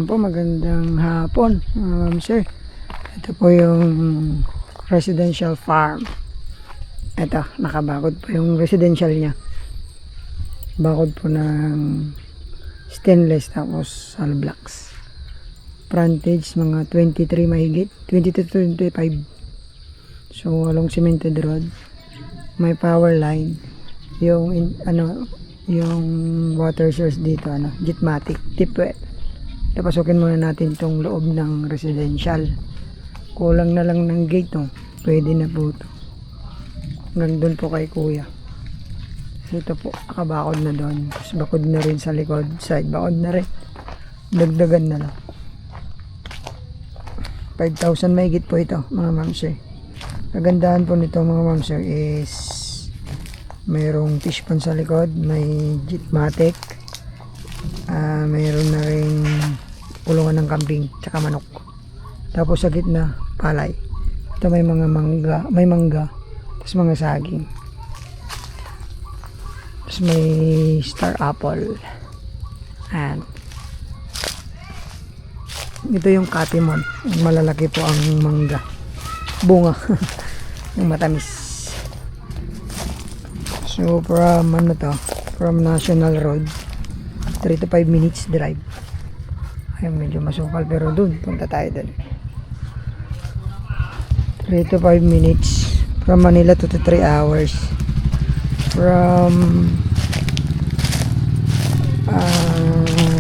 Ayan po, magandang hapon, ma'am sir. Ito po yung residential farm. Ito, nakabakod po yung residential niya. Bakod po ng stainless tapos hollow blocks. Frontage mga 23 mahigit, 20 to 25. So along cemented road. May power line. Yung yung water source dito Jetmatic, deep well. Pasukin muna natin itong loob ng residential. Kulang na lang ng gate, pwede na po ito. Hanggang doon po kay kuya. Ito po, nakabakod na doon. Tapos bakod na rin sa likod side, bakod na rin. Dagdagan na lang. 5,000 mahigit po ito, mga ma'am sir. Kagandahan po nito, mga ma'am sir, is mayroong fish pan sa likod, may Jetmatic, mayroon na rin kulungan ng kambing tsaka manok. Tapos sa gitna, palay. Ito may mga mangga, tapos mga saging. Tapos may star apple. And ito yung katimon. Malalaki po ang mangga. Bunga. Yung matamis. So from National Road, 3 to 5 minutes drive. Ay, medyo masukal pero doon, punta tayo doon. 3 to 5 minutes from Manila to 3 hours. From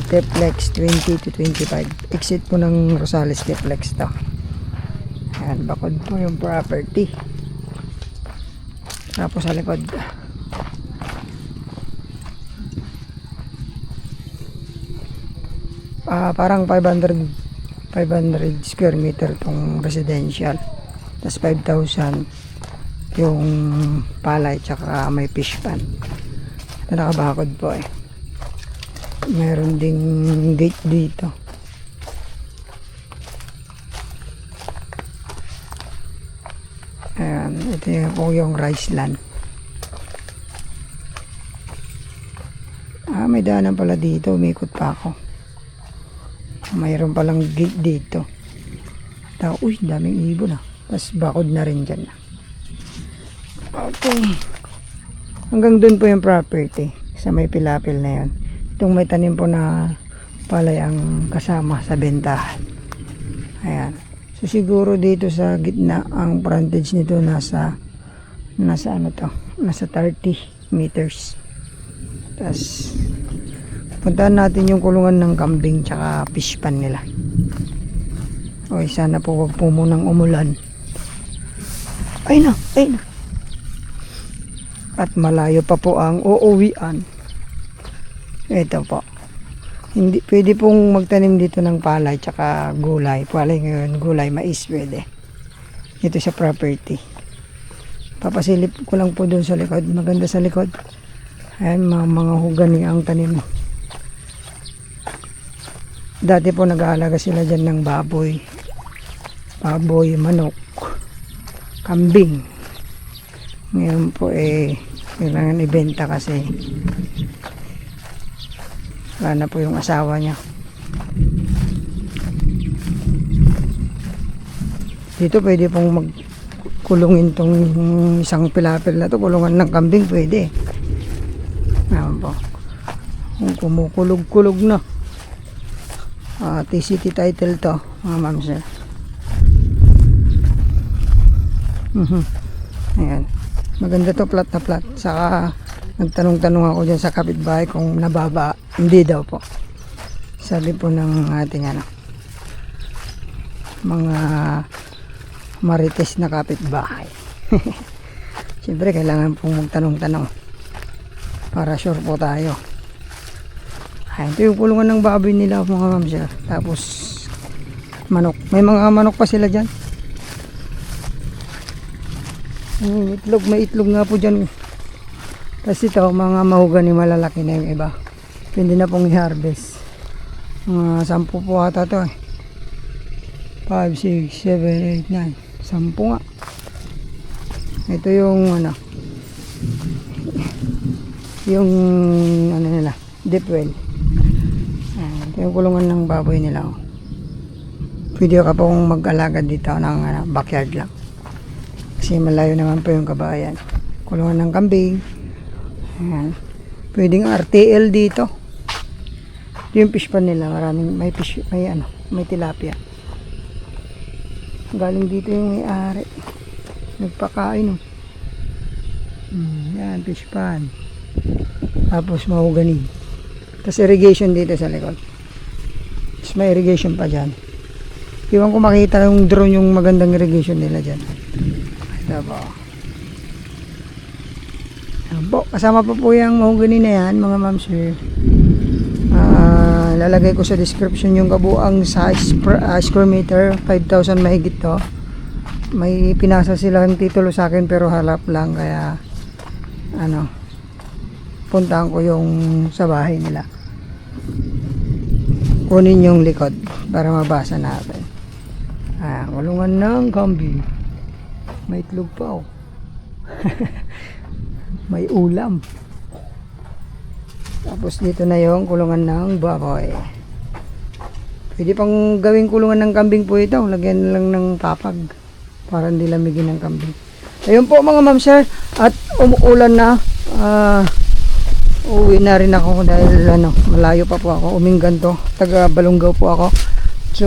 Teplex 20 to 25. Exit po ng Rosales Teplex to. Ayan, bakod po yung property. Tapos sa likod, parang 500 square meter tong residential. Tapos 5,000 yung palay tsaka may fish pan. Ito nakabakod po meron ding gate dito. Ayan, ito yung po yung rice land. May daanan pala dito, umikot pa ako. Mayroon palang gate dito. Uy, daming ibon Tapos bakod na rin dyan. Okay. Hanggang dun po yung property. Sa may pilapil na yan. Itong may tanim po na palay ang kasama sa bentahan. Ayan. So siguro dito sa gitna ang frontage nito nasa 30 meters. Tapos puntahan natin yung kulungan ng kambing tsaka fish pan nila. Oy, sana po wag po munang umulan. Ay na. At malayo pa po ang uuwian. Ito po. Hindi pwede pong magtanim dito ng palay tsaka gulay. Palay ngayon, gulay, mais pwede. Ito sa property. Papasilip ko lang po doon sa likod. Maganda sa likod. Ayan, mga hugani ang tanim. Dati po nag-aalaga sila dyan ng baboy, manok, kambing. Ngayon po kailangan ibenta kasi wala na po yung asawa niya. Dito pwede pong magkulungin tong isang pilapil na to, kulungan ng kambing pwede. Ayan po. Kung kumukulog-kulog na. TCT title to, mga ma'am sir. Ayan. Maganda to, flat na flat. Saka nagtanong-tanong ako dyan sa kapitbahay kung nababa. Hindi daw po. Sabi po ng ating mga marites na kapitbahay. Siyempre kailangan pong magtanong-tanong para sure po tayo. Ayan, ito yung kulungan ng baboy nila, mga ma'am sir. Tapos manok. May mga manok pa sila dyan. May itlog nga po dyan. Tapos ito, mga mahugani malalaki na yung iba. Pwede na pong i-harvest. Mga 10 po ata to 5, 6, 7, 8, 9. 10 nga. Ito yung yung nila, deep well. Ito yung kulungan ng baboy nila. Oh. Pwede ka pong mag-alaga dito ng backyard lang. Kasi malayo naman po yung kabayan. Kulungan ng kambing. Ayan. Pwedeng RTL dito. Ito yung fish pan nila. Maraming may fish, may tilapia. Galing dito yung may-ari. Nagpakain. Oh. Yan, fish pan. Tapos mahogany. Tapos irrigation dito sa likod. Tapos may irrigation pa dyan. Iwan ko makita yung drone yung magandang irrigation nila dyan. Ito po. Ayan po. Kasama po yung mahogany na yan mga ma'am sir. Lalagay ko sa description yung kabuang size per square meter. 5,000 mahigit to. May pinasa silang titulo sa akin pero halap lang kaya puntahan ko yung sa bahay nila. Kunin yung likod para mabasa natin. Kulungan ng kambing. May itlog pa oh. May ulam. Tapos dito na yung kulungan ng baboy. Pwede pang gawing kulungan ng kambing po ito. Lagyan lang ng papag para hindi lamigin ng kambing. Ayun po mga ma'am sir. At umuulan na. Uwi na rin ako dahil malayo pa po ako. Uminggan to. Taga Balongaw po ako. So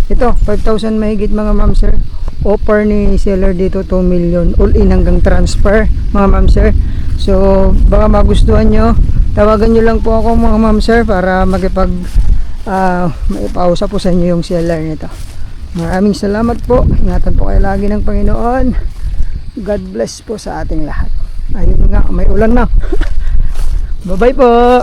ito 5,000 mahigit mga ma'am sir. Offer ni seller dito 2 million. All in hanggang transfer mga ma'am sir. So baka magustuhan nyo. Tawagan nyo lang po ako mga ma'am sir para maipausa po sa inyo yung seller nito. Maraming salamat po. Ingatan po kayo lagi ng Panginoon. God bless po sa ating lahat. Ayun nga, may ulan na. Bye bye po.